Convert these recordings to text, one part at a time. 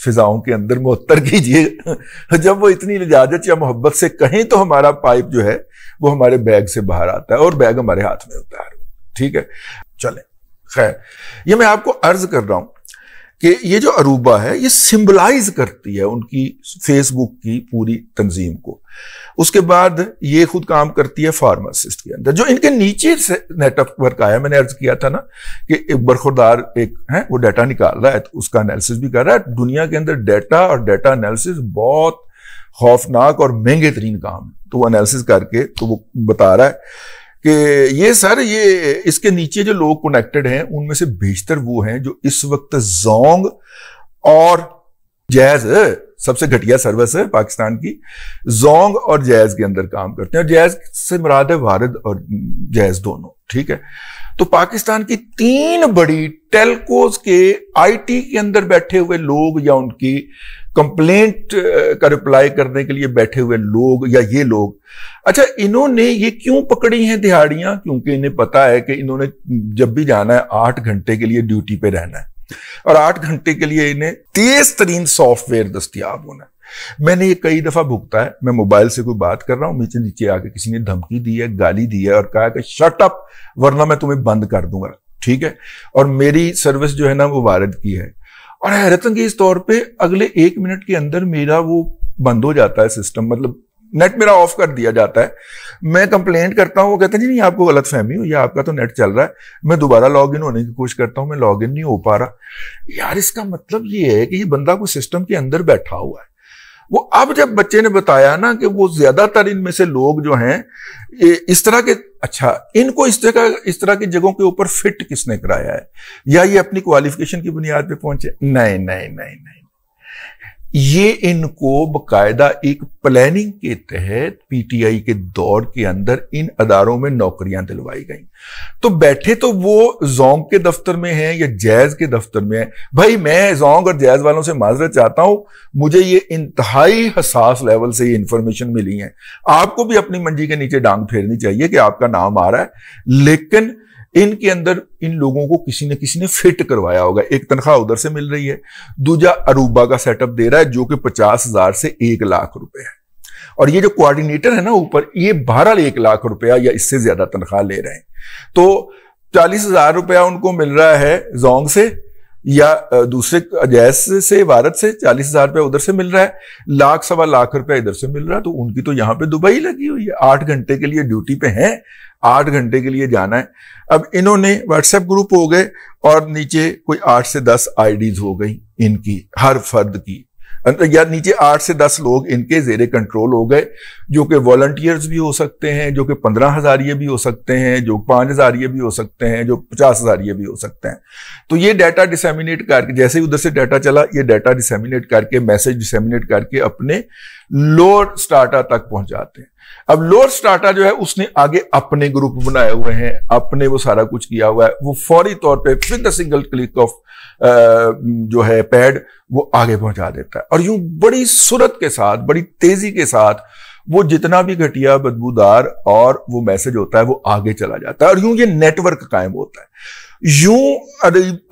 فضاؤں کے اندر معطر کیجیے جب وہ اتنی لجاجت یا محبت سے کہیں تو ہمارا پائپ جو ہے وہ ہمارے بیگ سے باہر آتا ہے اور بیگ ہمارے ہاتھ میں ہوتا ہے. ٹھیک ہے, چلیں خیر, یہ میں آپ کو عرض کر رہا ہوں کہ یہ جو اروبا ہے یہ سمبلائز کرتی ہے ان کی فیس بک کی پوری تنظیم کو. اس کے بعد یہ خود کام کرتی ہے فارماسسٹ کے اندر. جو ان کے نیچے سے نیٹ ورک آیا, میں نے عرض کیا تھا نا کہ ایک برخوردار ایک ہے وہ ڈیٹا نکال رہا ہے, اس کا انالیسس بھی کر رہا ہے. دنیا کے اندر ڈیٹا اور ڈیٹا انالیسس بہت خوفناک اور مہنگے ترین کام ہے. تو وہ انالیسس کر کے تو وہ بتا رہا ہے کہ یہ سر یہ اس کے نیچے جو لوگ کنیکٹڈ ہیں ان میں سے بیشتر وہ ہیں جو اس وقت زونگ اور جیز, سب سے گھٹیا سروس ہے پاکستان کی, زونگ اور جیز کے اندر کام کرتے ہیں. اور جیز سے مراد ہے وارد اور جیز دونوں. ٹھیک ہے, تو پاکستان کی 3 بڑی ٹیلکوز کے آئی ٹی کے اندر بیٹھے ہوئے لوگ یا ان کی کمپلینٹ کا رپلائی کرنے کے لیے بیٹھے ہوئے لوگ یا یہ لوگ, اچھا انہوں نے یہ کیوں پکڑی ہیں دہاڑیاں؟ کیونکہ انہیں پتا ہے کہ انہوں نے جب بھی جانا ہے 8 گھنٹے کے لیے ڈیوٹی پہ رہنا ہے اور 8 گھنٹے کے لیے انہیں تیز ترین سافٹ ویئر دستیاب ہونا ہے. میں نے یہ کئی دفعہ بھگتا ہے, میں موبائل سے کوئی بات کر رہا ہوں, نیچے آ کے کسی نے دھمکی دی ہے, گالی دی ہے اور کہا کہ شٹ اپ ورنہ میں تمہیں بند کر دوں گا. ٹھیک ہے, اور میری سروس جو ہے نا وہ وارد کی ہے, اور حیرت انگیز طور پہ اگلے 1 منٹ کے اندر میرا وہ بند ہو جاتا ہے سسٹم, مطلب نیٹ میرا آف کر دیا جاتا ہے. میں کمپلینٹ کرتا ہوں, وہ کہتے ہیں جی نہیں آپ کو غلط فہمی ہو یا آپ کا تو نیٹ چل رہا ہے. میں دوبارہ لاگ ان ہونے کی کوشش کرتا ہوں, میں لاگ ان نہیں ہو پا رہا. یار اس کا مطلب یہ ہے کہ یہ بندہ کوئی سسٹم کے اندر بیٹھا ہوا ہے. وہ اب جب بچے نے بتایا نا کہ وہ زیادہ تر ان میں سے لوگ جو ہیں اس طرح کے, اچھا ان کو اس طرح کی جگہوں کے اوپر فٹ کس نے کرایا ہے, یا یہ اپنی کوالیفیکیشن کی بنیاد پہ پہنچے؟ نہیں, یہ ان کو باقاعدہ ایک پلاننگ کے تحت پی ٹی آئی کے دور کے اندر ان اداروں میں نوکریاں دلوائی گئیں. تو بیٹھے تو وہ زونگ کے دفتر میں ہیں یا جیز کے دفتر میں ہیں. بھائی میں زونگ اور جیز والوں سے معذرت چاہتا ہوں, مجھے یہ انتہائی حساس لیول سے یہ انفارمیشن ملی ہے. آپ کو بھی اپنی منجی کے نیچے ڈانگ پھیرنی چاہیے کہ آپ کا نام آ رہا ہے, لیکن ان کے اندر ان لوگوں کو کسی نے فٹ کروایا ہوگا. ایک تنخواہ ادھر سے مل رہی ہے, دوجا اروبا کا سیٹ اپ دے رہا ہے جو کہ 50,000 سے 1 لاکھ روپے ہے, اور یہ جو کوارڈینیٹر ہے نا اوپر, یہ بہرحال 1 لاکھ روپیہ یا اس سے زیادہ تنخواہ لے رہے ہیں. تو 40,000 روپیہ ان کو مل رہا ہے زونگ سے یا دوسرے جیس سے, وارد سے 40,000 روپیہ ادھر سے مل رہا ہے, 1 سوا لاکھ روپیہ ادھر سے مل رہا ہے. تو ان کی تو یہاں پہ دبئی لگی ہوئی ہے, 8 گھنٹے کے لیے ڈیوٹی پہ ہیں, 8 گھنٹے کے لیے جانا ہے. اب انہوں نے واٹس ایپ گروپ ہو گئے اور نیچے کوئی 8 سے 10 آئی ڈیز ہو گئی ان کی, ہر فرد کی, یا نیچے 8 سے 10 لوگ ان کے زیر کنٹرول ہو گئے, جو کہ والنٹیئرز بھی ہو سکتے ہیں, جو کہ 15,000 بھی ہو سکتے ہیں, جو 5,000 بھی ہو سکتے ہیں, جو 50,000 بھی ہو سکتے ہیں. تو یہ ڈیٹا ڈسیمینیٹ کر کے, جیسے ہی ادھر سے ڈیٹا چلا, یہ ڈیٹا ڈسیمینیٹ کر کے, میسج ڈسیمینیٹ کر کے اپنے لوور سٹاٹا تک پہنچاتے ہیں. اب لوور سٹاٹا جو ہے اس نے آگے اپنے گروپ بنائے ہوئے ہیں, اپنے وہ سارا کچھ کیا ہوا ہے, وہ فوری طور پہ with a single click of جو ہے پیڈ وہ آگے پہنچا دیتا ہے. اور یوں بڑی سرعت کے ساتھ, بڑی تیزی کے ساتھ وہ جتنا بھی گھٹیا بدبودار اور وہ میسج ہوتا ہے وہ آگے چلا جاتا ہے, اور یوں یہ نیٹ ورک قائم ہوتا ہے. یوں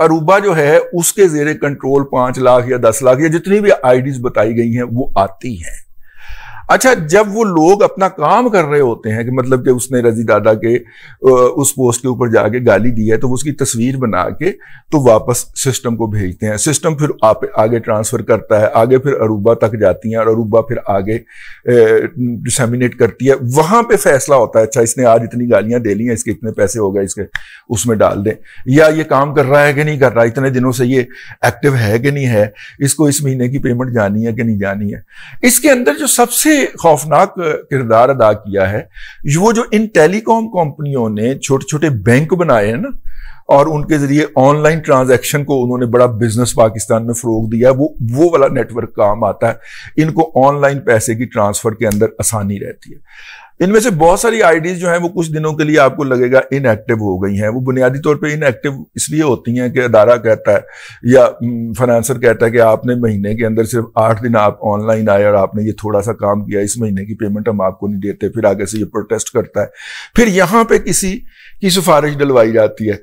اروبا جو ہے اس کے زیر کنٹرول 5 لاکھ یا 10 لاکھ یا جتنی بھی آئی ڈیز بتائی گئی ہیں وہ آتی ہیں. اچھا جب وہ لوگ اپنا کام کر رہے ہوتے ہیں, کہ مطلب کہ اس نے رضی دادا کے اس پوسٹ کے اوپر جا کے گالی دی ہے, تو وہ اس کی تصویر بنا کے تو واپس سسٹم کو بھیجتے ہیں. سسٹم پھر آگے ٹرانسفر کرتا ہے, آگے پھر اروبا تک جاتی ہیں, اور اروبا پھر آگے ڈسیمینیٹ کرتی ہے. وہاں پہ فیصلہ ہوتا ہے, اچھا اس نے آج اتنی گالیاں دے لی ہیں, اس کے اتنے پیسے ہو گئے, اس کے اس میں ڈال دیں, یا یہ کام کر رہا ہے کہ نہیں کر رہا, اتنے دنوں سے یہ ایکٹیو ہے کہ نہیں ہے, اس کو اس مہینے کی پیمنٹ جانی ہے کہ نہیں جانی ہے. اس کے اندر جو سب سے خوفناک کردار ادا کیا ہے, وہ جو ان ٹیلی کام کمپنیوں نے چھوٹے چھوٹے بینک بنائے ہیں نا, اور ان کے ذریعے آن لائن ٹرانزیکشن کو انہوں نے بڑا بزنس پاکستان میں فروغ دیا, وہ والا نیٹ ورک کام آتا ہے. ان کو آن لائن پیسے کی ٹرانسفر کے اندر آسانی رہتی ہے. ان میں سے بہت ساری آئی ڈیز جو ہیں وہ کچھ دنوں کے لیے آپ کو لگے گا ان ایکٹیو ہو گئی ہیں. وہ بنیادی طور پہ ان ایکٹیو اس لیے ہوتی ہیں کہ ادارہ کہتا ہے یا فنانسر کہتا ہے کہ آپ نے مہینے کے اندر صرف 8 دن آپ آن لائن آئے اور آپ نے یہ تھوڑا سا کام کیا, اس مہینے کی پیمنٹ ہم آپ کو نہیں دیتے. پھر آگے سے یہ پروٹیسٹ کرتا ہے, پھر یہاں پہ کسی کی سفارش ڈلوائی جاتی ہے,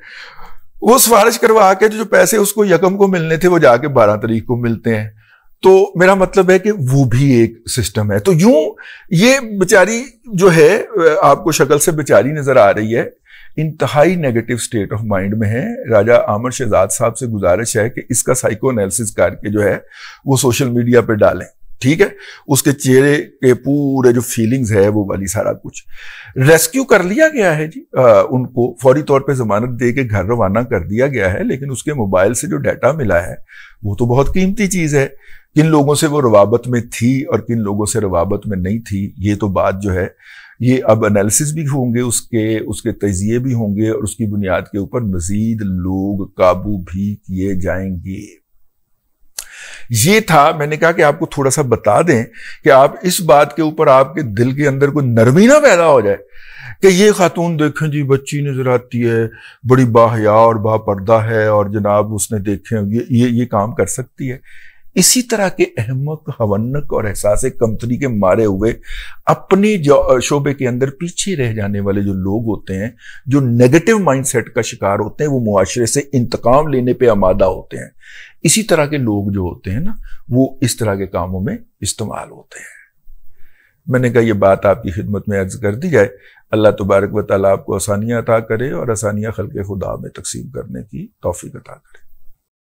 وہ سفارش کروا کے جو پیسے اس کو یکم کو ملنے تھے وہ جا کے 12 تاریخ کو ملتے ہیں. تو میرا مطلب ہے کہ وہ بھی ایک سسٹم ہے. تو یوں یہ بیچاری جو ہے آپ کو شکل سے بیچاری نظر آ رہی ہے, انتہائی نیگیٹو سٹیٹ آف مائنڈ میں ہے. راجہ عامر شہزاد صاحب سے گزارش ہے کہ اس کا سائیکو انالیسس کر کے جو ہے وہ سوشل میڈیا پہ ڈالیں, ٹھیک ہے. اس کے چہرے کے پورے جو فیلنگز ہے وہ والی سارا کچھ ریسکیو کر لیا گیا ہے جی. ان کو فوری طور پہ ضمانت دے کے گھر روانہ کر دیا گیا ہے, لیکن اس کے موبائل سے جو ڈیٹا ملا ہے وہ تو بہت قیمتی چیز ہے. کن لوگوں سے وہ روابط میں تھی اور کن لوگوں سے روابط میں نہیں تھی, یہ تو بات جو ہے یہ اب انالیسس بھی ہوں گے, اس کے تجزیے بھی ہوں گے, اور اس کی بنیاد کے اوپر مزید لوگ قابو بھی کیے جائیں گے. یہ تھا, میں نے کہا کہ آپ کو تھوڑا سا بتا دیں کہ آپ اس بات کے اوپر آپ کے دل کے اندر کوئی نرمی نہ پیدا ہو جائے کہ یہ خاتون دیکھیں جی بچی نظر آتی ہے, بڑی باحیا اور با پردہ ہے, اور جناب اس نے دیکھیں یہ کام کر سکتی ہے. اسی طرح کے احمق, حونق اور احساس کمتری کے مارے ہوئے اپنے شعبے کے اندر پیچھے رہ جانے والے جو لوگ ہوتے ہیں, جو نیگیٹو مائنڈ سیٹ کا شکار ہوتے ہیں, وہ معاشرے سے انتقام لینے پہ آمادہ ہوتے ہیں. اسی طرح کے لوگ جو ہوتے ہیں نا, وہ اس طرح کے کاموں میں استعمال ہوتے ہیں. میں نے کہا یہ بات آپ کی خدمت میں عرض کر دی جائے. اللہ تبارک و تعالیٰ آپ کو آسانیاں عطا کرے اور آسانیاں خلق خدا میں تقسیم کرنے کی توفیق عطا کرے.